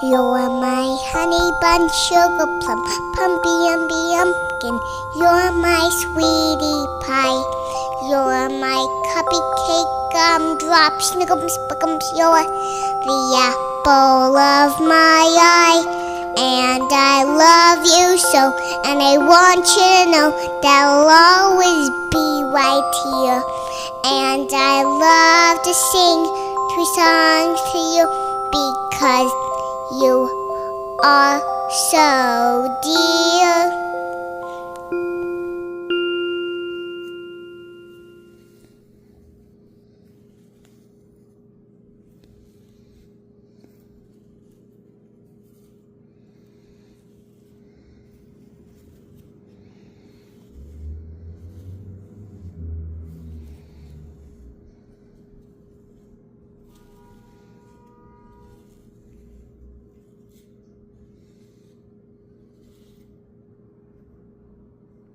You're my honey bun, sugar plum, pumpy umby umpkin. You're my sweetie pie. You're my cupcake, gumdrop, snickums, spickums. You're the apple of my eye. And I love you so, and I want you to know that I'll always be right here. And I love to sing 3 songs to you because you are so dear.